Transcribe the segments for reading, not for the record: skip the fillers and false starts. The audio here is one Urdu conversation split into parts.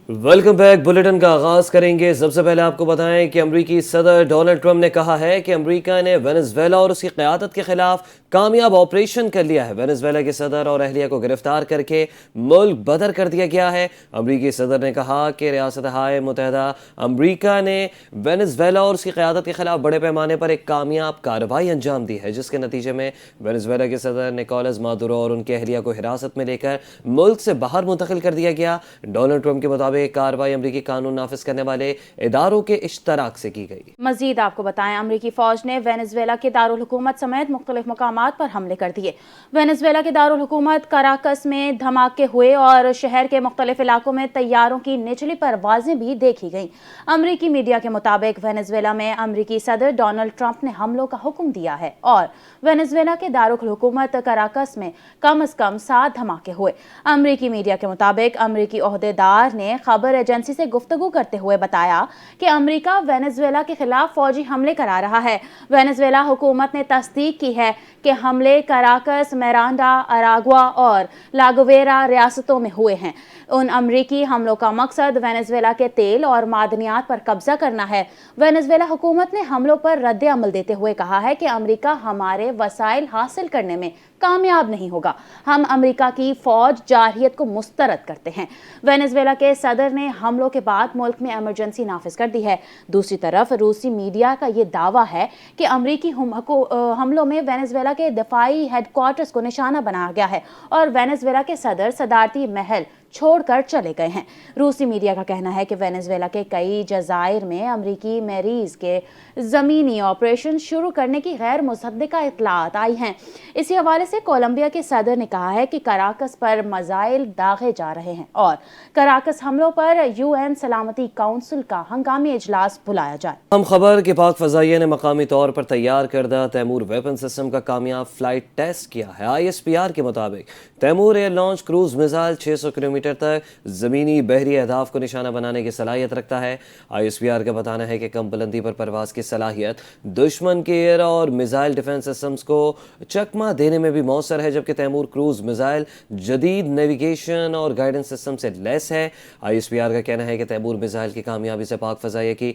Welcome back. بلیٹن کا آغاز کریں گے۔ سب سے پہلے آپ کو بتائیں کہ امریکی صدر ڈونلڈ ٹرمپ نے کہا ہے کہ امریکہ نے وینزویلا اور اس کی قیادت کے خلاف کامیاب آپریشن کر لیا ہے۔ وینزویلا کے صدر اور اہلیہ کو گرفتار کر کے ملک بدر کر دیا گیا ہے۔ امریکی صدر نے کہا کہ ریاستہائے متحدہ امریکہ نے وینزویلا اور اس کی قیادت کے خلاف بڑے پیمانے پر ایک کامیاب کارروائی انجام دی ہے، جس کے نتیجے میں وینزویلا کے صدر نکولس مادورو اور ان کے اہلیہ کو حراست میں لے کر ملک سے باہر منتقل کر دیا گیا۔ ڈونلڈ ٹرمپ کے مطابق کارروائی امریکی قانون نافذ کرنے والے اداروں کے اشتراک سے کی گئی۔ مزید آپ کو بتائیں، امریکی فوج نے وینزویلا کے دارالحکومت سمیت مختلف مقامات پر حملے کر دیے۔ وینزویلا کے دارالحکومت کراکس میں دھماکے ہوئے اور شہر کے مختلف علاقوں میں طیاروں کی نچلی پروازیں بھی دیکھی گئیں۔ امریکی میڈیا کے مطابق وینزویلا میں امریکی صدر ڈونلڈ ٹرمپ نے حملوں کا حکم دیا ہے اور وینزویلا کے دارالحکومت کراکس میں کم از کم 7 دھماکے ہوئے۔ امریکی میڈیا کے مطابق امریکی عہدیدار نے خبر ایجنسی سے گفتگو کرتے ہوئے بتایا کہ امریکہ وینزویلا کے خلاف فوجی حملے کرا رہا ہے۔ وینزویلا حکومت نے تصدیق کی ہے کہ حملے کراکس، میرانڈا، اراگوا اور لاگویرا ریاستوں میں ہوئے ہیں۔ ان امریکی حملوں کا مقصد وینزویلا کے تیل اور معدنیات پر قبضہ کرنا ہے۔ وینزویلا حکومت نے حملوں پر رد عمل دیتے ہوئے کہا ہے کہ امریکہ ہمارے وسائل حاصل کرنے میں کامیاب نہیں ہوگا۔ ہم امریکہ کی فوج جارحیت کو مسترد کرتے ہیں۔ وینزویلا کے صدر نے حملوں کے بعد ملک میں ایمرجنسی نافذ کر دی ہے۔ دوسری طرف روسی میڈیا کا یہ دعویٰ ہے کہ امریکی حملوں میں وینزویلا کے دفاعی ہیڈ کوارٹرز کو نشانہ بنایا گیا ہے اور وینزویلا کے صدر صدارتی محل چھوڑ کر چلے گئے ہیں۔ روسی میڈیا کا کہنا ہے کہ وینزویلا کے کئی جزائر میں امریکی میریز کے زمینی آپریشن شروع کرنے کی غیر مصدقہ اطلاعات آئی ہیں۔ اسی حوالے سے کولمبیا کے صدر نے کہا ہے کہ کراکس پر میزائل داغے جا رہے ہیں اور کراکس حملوں پر UN سلامتی کونسل کا ہنگامی اجلاس بلایا جائے۔ ہم خبر کہ پاک فضائیہ نے مقامی طور پر تیار کردہ تیمور ویپن سسٹم کا کامیاب فلائٹ ٹیسٹ کیا ہے۔ ISPR کے مطابق Taimoor air launch cruise missile 600 kilometre تک زمینی بحری اہداف کو نشانہ بنانے کی صلاحیت رکھتا ہے۔ ISPR کا بتانا ہے کہ کم بلندی پر پرواز کی صلاحیت دشمن کے ایئر اور میزائل ڈیفنس سسٹمز کو چکمہ دینے میں بھی مؤثر ہے، جبکہ تیمور کروز میزائل جدید نیویگیشن اور گائیڈنس سسٹم سے لیس ہے۔ ISPR کا کہنا ہے کہ تیمور میزائل کی کامیابی سے پاک فضائیہ کی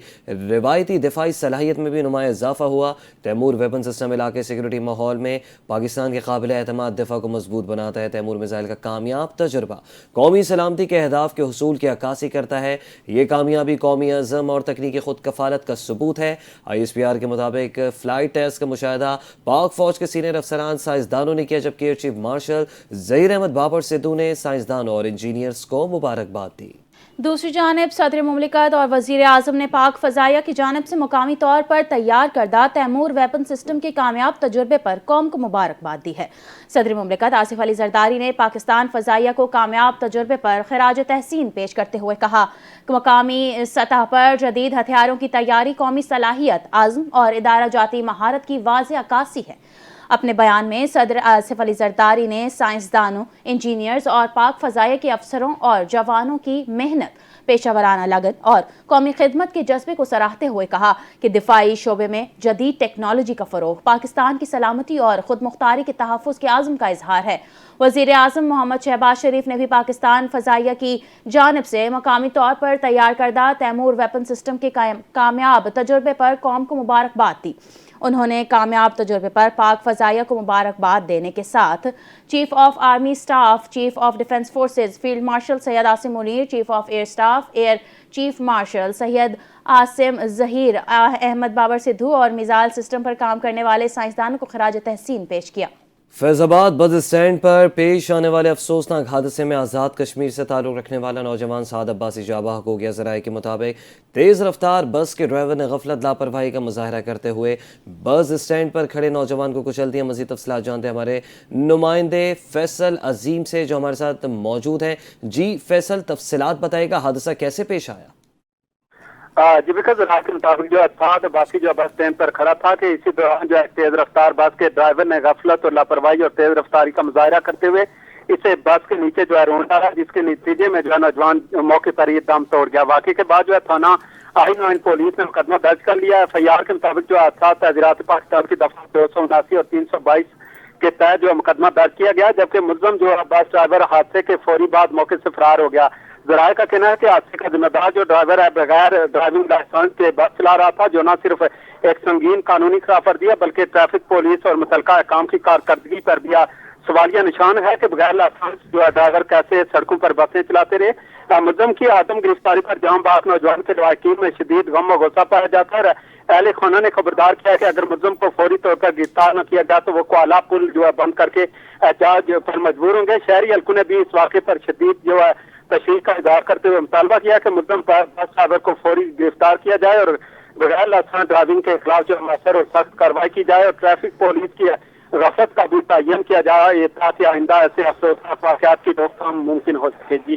روایتی دفاعی صلاحیت میں بھی نمایاں اضافہ ہوا۔ تیمور ویپن سسٹم علاقے سیکورٹی ماحول میں پاکستان کے قابل اعتماد دفاع کو مضبوط بناتا ہے۔ تیمور میزائل کا کامیاب تجربہ قومی سلامتی کے اہداف کے حصول کی عکاسی کرتا ہے۔ یہ کامیابی قومی عزم اور تکنیکی خود کفالت کا ثبوت ہے۔ ISPR کے مطابق فلائٹ ٹیسٹ کا مشاہدہ پاک فوج کے سینئر افسران سائنسدانوں نے کیا، جبکہ air chief marshal Zaheer Ahmed Babar Sidhu نے سائنسدانوں اور انجینئرز کو مبارکباد دی۔ دوسری جانب صدر مملکت اور وزیر اعظم نے پاک فضائیہ کی جانب سے مقامی طور پر تیار کردہ تیمور ویپن سسٹم کے کامیاب تجربے پر قوم کو مبارکباد دی ہے۔ صدر مملکت آصف علی زرداری نے پاکستان فضائیہ کو کامیاب تجربے پر خراج تحسین پیش کرتے ہوئے کہا کہ مقامی سطح پر جدید ہتھیاروں کی تیاری قومی صلاحیت، عزم اور ادارہ جاتی مہارت کی واضح عکاسی ہے۔ اپنے بیان میں صدر آصف علی زرداری نے سائنسدانوں، انجینئرز اور پاک فضائیہ کے افسروں اور جوانوں کی محنت، پیشہ ورانہ لگن اور قومی خدمت کے جذبے کو سراہتے ہوئے کہا کہ دفاعی شعبے میں جدید ٹیکنالوجی کا فروغ پاکستان کی سلامتی اور خود مختاری کے تحفظ کے عزم کا اظہار ہے۔ وزیر اعظم محمد شہباز شریف نے بھی پاکستان فضائیہ کی جانب سے مقامی طور پر تیار کردہ تیمور ویپن سسٹم کے کامیاب تجربے پر قوم کو مبارکباد دی۔ انہوں نے کامیاب تجربے پر پاک فضائیہ کو مبارکباد دینے کے ساتھ chief of army staff, chief of defence forces field marshal Syed Asim Munir, chief of air staff air chief marshal Syed Asim Zaheer Ahmed Babar Sidhu اور میزائل سسٹم پر کام کرنے والے سائنسدانوں کو خراج تحسین پیش کیا۔ فیض آباد بس اسٹینڈ پر پیش آنے والے افسوسناک حادثے میں آزاد کشمیر سے تعلق رکھنے والا نوجوان سعد عباسی جاں بحق ہو گیا۔ ذرائع کے مطابق تیز رفتار بس کے ڈرائیور نے غفلت لاپرواہی کا مظاہرہ کرتے ہوئے بس اسٹینڈ پر کھڑے نوجوان کو کچل دیا۔ مزید تفصیلات جانتے ہیں ہمارے نمائندے فیصل عظیم سے جو ہمارے ساتھ موجود ہیں۔ جی فیصل، تفصیلات بتائے گا، حادثہ کیسے پیش آیا؟ جی بالکل، ذرائع کے مطابق جو سعد عباسی جو بس اسٹینڈ پر کھڑا تھا کہ اسی دوران جو ہے تیز رفتار بس کے ڈرائیور نے غفلت اور لاپرواہی اور تیز رفتاری کا مظاہرہ کرتے ہوئے اسے بس کے نیچے جو ہے رون ڈالا، جس کے نتیجے میں جو ہے نوجوان موقع پر ہی دم توڑ گیا۔ واقعے کے بعد جو ہے تھانہ آئین وائن پولیس نے مقدمہ درج کر لیا ہے۔ FIR کے مطابق جو حادثات تعزیرات پاکستان کی دفعہ 279 اور 322 کے تحت جو مقدمہ درج کیا گیا، جبکہ ملزم جو بس ڈرائیور حادثے کے فوری بعد موقع سے فرار ہو گیا۔ ذرائع کا کہنا ہے کہ حادثے کا ذمہ دار جو ڈرائیور ہے بغیر ڈرائیونگ لائسنس کے بس چلا رہا تھا، جو نہ صرف ایک سنگین قانونی خلاف ورزی ہے بلکہ ٹریفک پولیس اور متعلقہ حکام کی کارکردگی پر بھی سوالیہ نشان ہے کہ بغیر لائسنس جو ہے ڈرائیور کیسے سڑکوں پر بسیں چلاتے رہے۔ ملزم کی عدم گرفتاری پر جام باغ نوجوان کے لواحقین میں شدید غم و غصہ پایا جاتا ہے۔ اہل خانہ نے خبردار کیا ہے کہ اگر ملزم کو فوری طور پر گرفتار نہ کیا جائے تو وہ کوالہ پل جو ہے بند کر کے احتجاج پر مجبور ہوں گے۔ شہری حلقوں نے بھی اس واقعے پر شدید جو ہے تشویش کا اظہار کرتے ہوئے مطالبہ کیا کہ ملزم پر بس ڈرائیور کو فوری گرفتار کیا جائے اور بغیر لائسنس ڈرائیونگ کے خلاف جو مؤثر اور سخت کارروائی کی جائے اور ٹریفک پولیس کی غفلت کا بھی تعین کیا جائے تاکہ آئندہ ایسے افسوسناک واقعات کی روک تھام ممکن ہو سکے۔ جی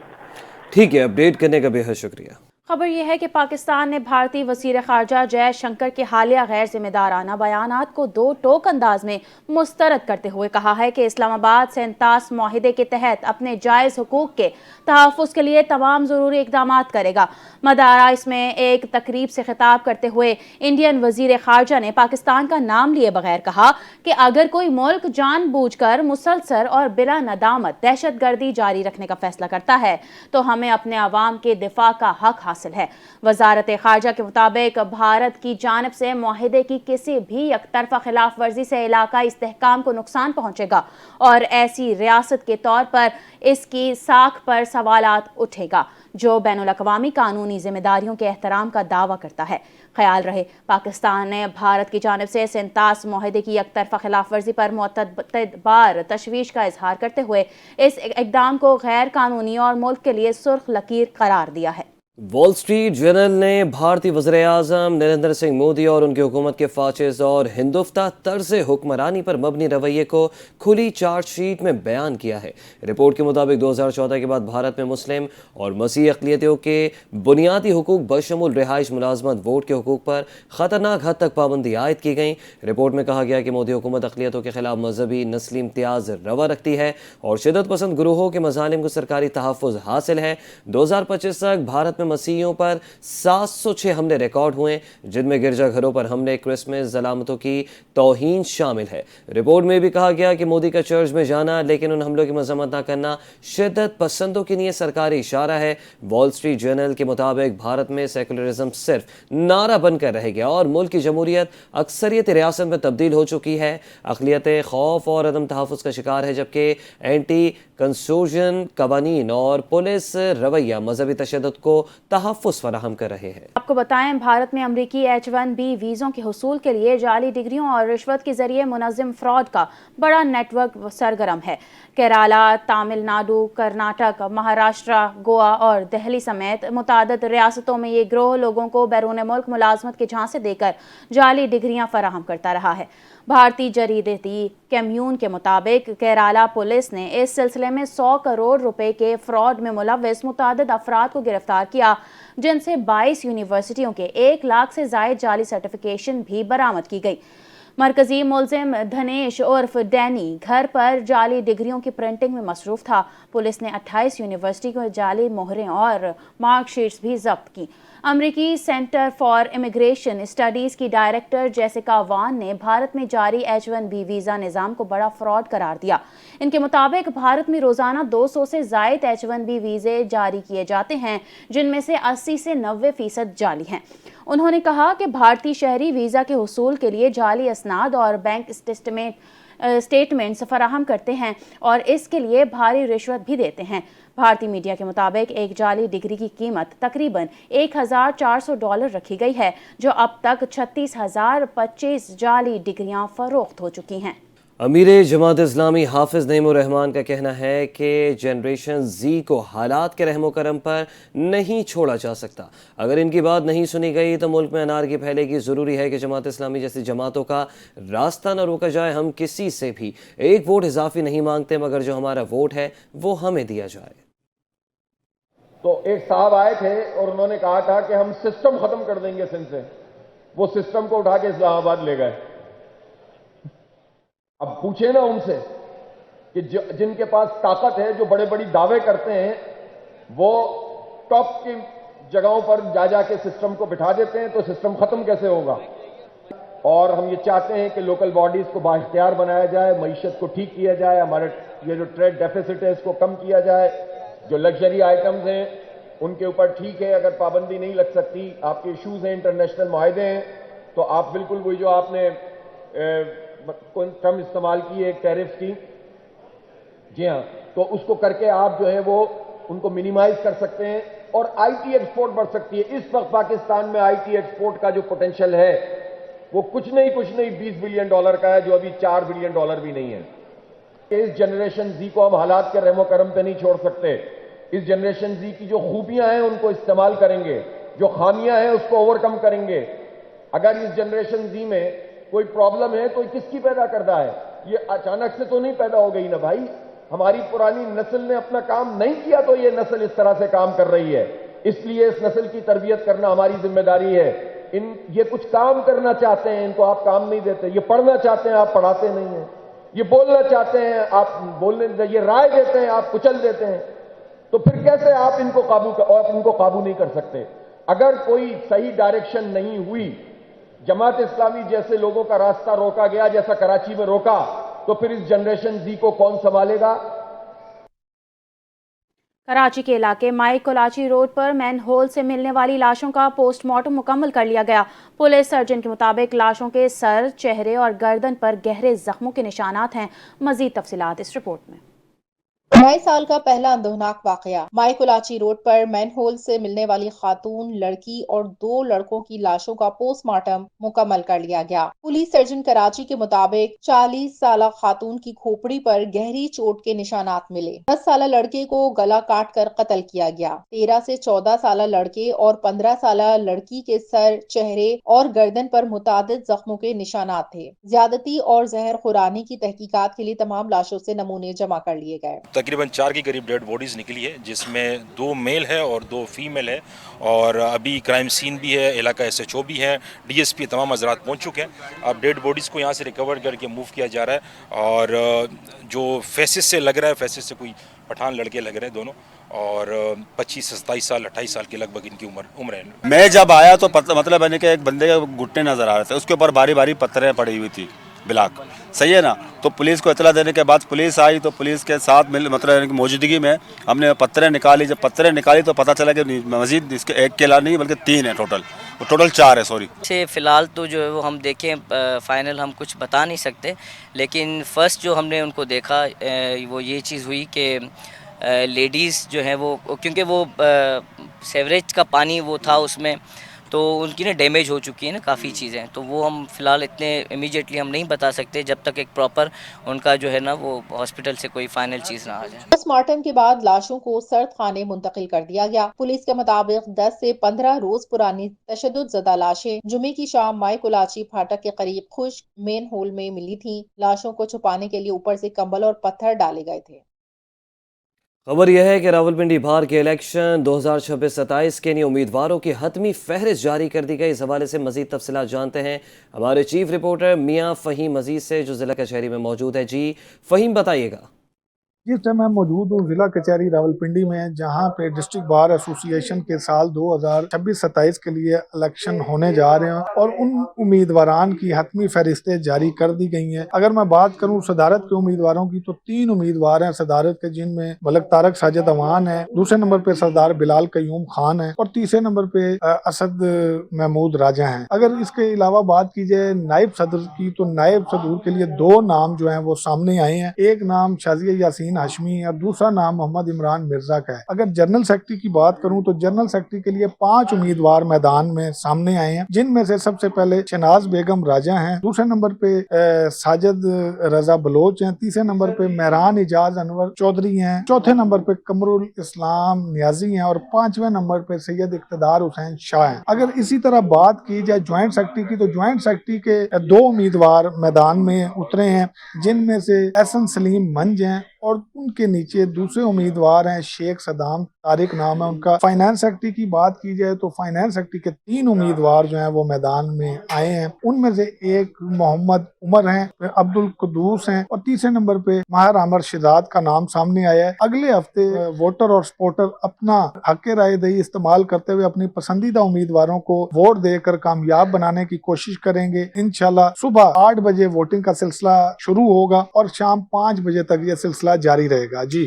ٹھیک ہے، اپڈیٹ کرنے کا بے حد شکریہ۔ خبر یہ ہے کہ پاکستان نے بھارتی وزیر خارجہ جے شنکر کے حالیہ غیر ذمہ دارانہ بیانات کو دو ٹوک انداز میں مسترد کرتے ہوئے کہا ہے کہ اسلام آباد سینتاس معاہدے کے تحت اپنے جائز حقوق کے تحفظ کے لیے تمام ضروری اقدامات کرے گا۔ مدارس میں ایک تقریب سے خطاب کرتے ہوئے انڈین وزیر خارجہ نے پاکستان کا نام لیے بغیر کہا کہ اگر کوئی ملک جان بوجھ کر مسلسل اور بلا ندامت دہشت گردی جاری رکھنے کا فیصلہ کرتا ہے تو ہمیں اپنے عوام کے دفاع کا حق حاصل ہے۔ وزارت خارجہ کے مطابق بھارت کی جانب سے معاہدے کی کسی بھی یک طرفہ خلاف ورزی سے علاقائی استحکام کو نقصان پہنچے گا اور ایسی ریاست کے طور پر اس کی ساکھ پر سوالات اٹھے گا جو بین الاقوامی قانونی ذمہ داریوں کے احترام کا دعویٰ کرتا ہے۔ خیال رہے پاکستان نے بھارت کی جانب سے سینتاس معاہدے کی یک طرفہ خلاف ورزی پر متعدد بار تشویش کا اظہار کرتے ہوئے اس اقدام کو غیر قانونی اور ملک کے لیے سرخ لکیر قرار دیا ہے۔ وال اسٹریٹ جرنل نے بھارتی وزیر اعظم نریندر سنگھ مودی اور ان کی حکومت کے فاشسٹ اور ہندوفتہ طرز حکمرانی پر مبنی رویے کو کھلی چارج شیٹ میں بیان کیا ہے۔ رپورٹ کے مطابق 2014 کے بعد بھارت میں مسلم اور مسیحی اقلیتوں کے بنیادی حقوق بشمول رہائش، ملازمت، ووٹ کے حقوق پر خطرناک حد تک پابندی عائد کی گئی۔ رپورٹ میں کہا گیا کہ مودی حکومت اقلیتوں کے خلاف مذہبی نسلی امتیاز روا رکھتی ہے اور شدت پسند گروہوں کے مظالم کو سرکاری تحفظ حاصل ہے۔ 2025 تک بھارت میں مسیحیوں پر 706 حملے ریکارڈ ہوئے جن میں گرجا گھروں پر حملے، کرسمس، علامتوں کی توہین شامل ہے۔ رپورٹ میں بھی کہا گیا کہ مودی کا چرچ میں جانا لیکن ان حملوں کی مذمت نہ کرنا شدت پسندوں کے لیے سرکاری اشارہ ہے۔ وال اسٹریٹ جرنل کے مطابق بھارت میں سیکولرزم صرف نعرہ بن کر رہ گیا اور ملک کی جمہوریت اکثریت ریاست میں تبدیل ہو چکی ہے۔ اقلیتیں خوف اور عدم تحفظ کا شکار ہے جبکہ اینٹی کنسورشن قوانین اور پولیس رویہ مذہبی تشدد کو تحفظ فراہم کر رہے ہیں۔ آپ کو بتائیں بھارت میں امریکی H1B ویزوں کے حصول کے لیے جعلی ڈگریوں اور رشوت کے ذریعے منظم فراڈ کا بڑا نیٹ ورک سرگرم ہے۔ کیرالہ، تامل ناڈو، کرناٹک، مہاراشٹرا، گوا اور دہلی سمیت متعدد ریاستوں میں یہ گروہ لوگوں کو بیرون ملک ملازمت کے جھانسے دے کر جعلی ڈگریاں فراہم کرتا رہا ہے۔ بھارتی جریدے دی کمیون کے مطابق کیرالہ پولیس نے اس سلسلے میں 100 کروڑ روپے کے فراڈ میں ملوث متعدد افراد کو گرفتار کیا جن سے 22 یونیورسٹیوں کے 1 لاکھ سے زائد جعلی سرٹیفکیشن بھی برآمد کی گئی۔ مرکزی ملزم دھنیش عرف ڈینی گھر پر جعلی ڈگریوں کی پرنٹنگ میں مصروف تھا۔ پولیس نے 28 یونیورسٹی کو جعلی مہریں اور مارک شیٹس بھی ضبط کی۔ امریکی سینٹر فار امیگریشن اسٹڈیز کی ڈائریکٹر جیسیکا وان نے بھارت میں جاری H1B ویزا نظام کو بڑا فراڈ قرار دیا۔ ان کے مطابق بھارت میں روزانہ 200 سے زائد H1B ویزے جاری کیے جاتے ہیں جن میں سے 80 سے 90% جعلی ہیں۔ انہوں نے کہا کہ بھارتی شہری ویزا کے حصول کے لیے جعلی اسناد اور بینک اسٹیٹمنٹس فراہم کرتے ہیں اور اس کے لیے بھاری رشوت بھی دیتے ہیں۔ بھارتی میڈیا کے مطابق ایک جعلی ڈگری کی قیمت تقریباً $1,400 رکھی گئی ہے جو اب تک 36,025 جعلی ڈگریاں فروخت ہو چکی ہیں۔ امیر جماعت اسلامی حافظ نعیم الرحمان کا کہنا ہے کہ جنریشن زی کو حالات کے رحم و کرم پر نہیں چھوڑا جا سکتا۔ اگر ان کی بات نہیں سنی گئی تو ملک میں انارکی پھیلے گی۔ ضروری ہے کہ جماعت اسلامی جیسی جماعتوں کا راستہ نہ روکا جائے۔ ہم کسی سے بھی ایک ووٹ اضافی نہیں مانگتے مگر جو ہمارا ووٹ ہے وہ ہمیں دیا جائے۔ تو ایک صاحب آئے تھے اور انہوں نے کہا تھا کہ ہم سسٹم ختم کر دیں گے سندھ سے۔ وہ سسٹم کو اٹھا کے اسلام آباد لے گئے۔ اب پوچھیں نا ان سے کہ جن کے پاس طاقت ہے، جو بڑے بڑی دعوے کرتے ہیں، وہ ٹاپ کی جگہوں پر جا کے سسٹم کو بٹھا دیتے ہیں تو سسٹم ختم کیسے ہوگا؟ اور ہم یہ چاہتے ہیں کہ لوکل باڈیز کو بااختیار بنایا جائے، معیشت کو ٹھیک کیا جائے، ہمارے یہ جو ٹریڈ ڈیفیسٹ ہے اس کو کم کیا جائے، جو لگژری آئٹمز ہیں ان کے اوپر ٹھیک ہے، اگر پابندی نہیں لگ سکتی، آپ کے ایشوز ہیں، انٹرنیشنل معاہدے ہیں، تو آپ بالکل وہی جو آپ نے ٹرم استعمال کی ہے ایک ٹیرف کی، جی ہاں، تو اس کو کر کے آپ جو ہے وہ ان کو منیمائز کر سکتے ہیں اور آئی ٹی ایکسپورٹ بڑھ سکتی ہے۔ اس وقت پاکستان میں آئی ٹی ایکسپورٹ کا جو پوٹینشیل ہے وہ کچھ نہیں $20 بلین کا ہے، جو ابھی $4 بلین بھی نہیں ہے۔ اس جنریشن زی کو ہم حالات کے رحم و کرم پہ نہیں چھوڑ سکتے۔ اس جنریشن زی کی جو خوبیاں ہیں ان کو استعمال کریں گے، جو خامیاں ہیں اس کو اوور کم کریں گے۔ اگر اس جنریشن زی میں کوئی پرابلم ہے تو کس کی پیدا کرتا ہے؟ یہ اچانک سے تو نہیں پیدا ہو گئی نا بھائی، ہماری پرانی نسل نے اپنا کام نہیں کیا تو یہ نسل اس طرح سے کام کر رہی ہے۔ اس لیے اس نسل کی تربیت کرنا ہماری ذمہ داری ہے۔ یہ کچھ کام کرنا چاہتے ہیں، ان کو آپ کام نہیں دیتے، یہ پڑھنا چاہتے ہیں، آپ پڑھاتے نہیں ہیں، یہ بولنا چاہتے ہیں، آپ بولنے، یہ رائے دیتے ہیں، آپ کچل دیتے ہیں، تو پھر کیسے آپ ان کو قابو نہیں کر سکتے؟ اگر کوئی صحیح ڈائریکشن نہیں ہوئی، جماعت اسلامی جیسے لوگوں کا راستہ روکا گیا، جیسا کراچی میں روکا، تو پھر اس جنریشن زی کو کون سنبھالے گا؟ کراچی کے علاقے مائی کولاچی روڈ پر مین ہول سے ملنے والی لاشوں کا پوسٹ مارٹم مکمل کر لیا گیا۔ پولیس سرجن کے مطابق لاشوں کے سر، چہرے اور گردن پر گہرے زخموں کے نشانات ہیں۔ مزید تفصیلات اس رپورٹ میں۔ نئے سال کا پہلا اندوہناک واقعہ مائی کولاچی روڈ پر مین ہول سے ملنے والی خاتون، لڑکی اور 2 لڑکوں کی لاشوں کا پوسٹ مارٹم مکمل کر لیا گیا۔ پولیس سرجن کراچی کے مطابق 40 سالہ خاتون کی کھوپڑی پر گہری چوٹ کے نشانات ملے۔ 10 سالہ لڑکے کو گلا کاٹ کر قتل کیا گیا۔ 13 سے 14 سالہ لڑکے اور 15 سالہ لڑکی کے سر، چہرے اور گردن پر متعدد زخموں کے نشانات تھے۔ زیادتی اور زہر خورانی کی تحقیقات کے لیے تمام لاشوں سے نمونے جمع کر لیے گئے۔ تقریباً 4 کے قریب ڈیڈ باڈیز نکلی ہے، جس میں 2 میل ہے اور 2 فیمیل ہے، اور ابھی کرائم سین بھی ہے، علاقہ ایس ایچ او بھی ہے، ڈی ایس پی تمام حضرات پہنچ چکے ہیں۔ اب ڈیڈ باڈیز کو یہاں سے ریکور کر کے موو کیا جا رہا ہے، اور جو فیسز سے لگ رہا ہے، فیسز سے کوئی پٹھان لڑکے لگ رہے ہیں دونوں، اور 25 سے 27 سال 28 سال کے لگ بھگ ان کی عمر ہے۔ میں جب آیا تو مطلب ہے کہ ایک بندے کے گھٹنے نظر آ رہے تھے، اس کے اوپر باری باری پتھریں پڑی ہوئی تھی، بلاک، صحیح ہے نا؟ تو پولیس کو اطلاع دینے کے بعد پولیس آئی، تو پولیس کے ساتھ مطلب موجودگی میں ہم نے پتھریں نکالی۔ جب پتھریں نکالی تو پتہ چلا کہ مزید اس کے ایک کے علاوہ نہیں بلکہ 3 ہیں ٹوٹل 4 ہے، سوری۔ فی الحال تو جو ہے وہ ہم دیکھیں، فائنل ہم کچھ بتا نہیں سکتے، لیکن فرسٹ جو ہم نے ان کو دیکھا وہ یہ چیز ہوئی کہ لیڈیز جو ہیں وہ، کیونکہ وہ سیوریج کا پانی وہ تھا اس میں، تو ان کی نا ڈیمیج ہو چکی ہیں نا کافی چیزیں، تو وہ ہم فی الحال اتنے امیجیٹلی ہم نہیں بتا سکتے جب تک ایک پراپر ان کا جو ہے نا وہ ہاسپٹل سے کوئی فائنل چیز نہ آ جائے۔ پوسٹ مارٹم کے بعد لاشوں کو سرد خانے منتقل کر دیا گیا۔ پولیس کے مطابق 10 سے 15 روز پرانی تشدد زدہ لاشیں جمعے کی شام مائی کولاچی پھاٹک کے قریب خشک مین ہول میں ملی تھیں۔ لاشوں کو چھپانے کے لیے اوپر سے کمبل اور پتھر ڈالے گئے تھے۔ خبر یہ ہے کہ راولپنڈی بہار کے الیکشن 2026-27 کے لیے امیدواروں کی حتمی فہرست جاری کر دی گئی۔ اس حوالے سے مزید تفصیلات جانتے ہیں ہمارے چیف رپورٹر میاں فہیم عزیز سے، جو ضلع کچہری میں موجود ہے۔ جی فہیم، بتائیے گا۔ جس ٹائم میں موجود ہوں ضلع کچہری راولپنڈی میں، جہاں پہ ڈسٹرکٹ بار ایسوسی ایشن کے سال 2026-27 کے لیے الیکشن ہونے جا رہے ہیں، اور ان امیدواران کی حتمی فہرستیں جاری کر دی گئی ہیں۔ اگر میں بات کروں صدارت کے امیدواروں کی تو 3 امیدوار ہیں صدارت کے، جن میں ملک طارق ساجد اوان ہے، دوسرے نمبر پہ سردار بلال قیوم خان ہے، اور تیسرے نمبر پہ اسد محمود راجہ ہیں۔ اگر اس کے علاوہ بات کی جائے نائب صدر کی، تو نائب صدر کے لیے 2 نام جو ہیں وہ سامنے آئے ہیں۔ ایک نام شازیہ یاسین ہاشمی اور دوسرا نام محمد عمران مرزا کا ہے۔ اگر جنرل سیکرٹری کی بات کروں تو جنرل سیکرٹری کے لیے 5 امیدوار میدان میں سامنے آئے ہیں، جن میں سے سب سے پہلے شناز بیگم راجہ ہیں، دوسرے نمبر پہ ساجد رضا بلوچ ہیں، تیسرے نمبر پہ مہران اعجاز انور چودھری ہیں، چوتھے نمبر پہ قمر الاسلام نیازی ہیں، اور 5ویں نمبر پہ سید اقتدار حسین شاہ ہیں۔ اگر اسی طرح بات کی جائے جوائنٹ سیکرٹری کی، تو جوائنٹ سیکرٹری کے 2 امیدوار میدان میں اترے ہیں، جن میں سے احسن سلیم منج ہیں، اور ان کے نیچے دوسرے امیدوار ہیں شیخ صدام طارق نام ہے ان کا۔ فائنانس سیکرٹری کی بات کی جائے تو فائنانس سیکرٹری کے 3 امیدوار جو ہیں وہ میدان میں آئے ہیں، ان میں سے ایک محمد عمر ہیں، عبد القدوس ہیں، اور تیسرے نمبر پہ ماہر عامر شہزاد کا نام سامنے آیا ہے۔ اگلے ہفتے ووٹر اور سپورٹر اپنا حق رائے دہی استعمال کرتے ہوئے اپنی پسندیدہ امیدواروں کو ووٹ دے کر کامیاب بنانے کی کوشش کریں گے۔ انشاءاللہ صبح 8 بجے ووٹنگ کا سلسلہ شروع ہوگا اور شام 5 بجے تک یہ سلسلہ جاری رہے گا۔ جی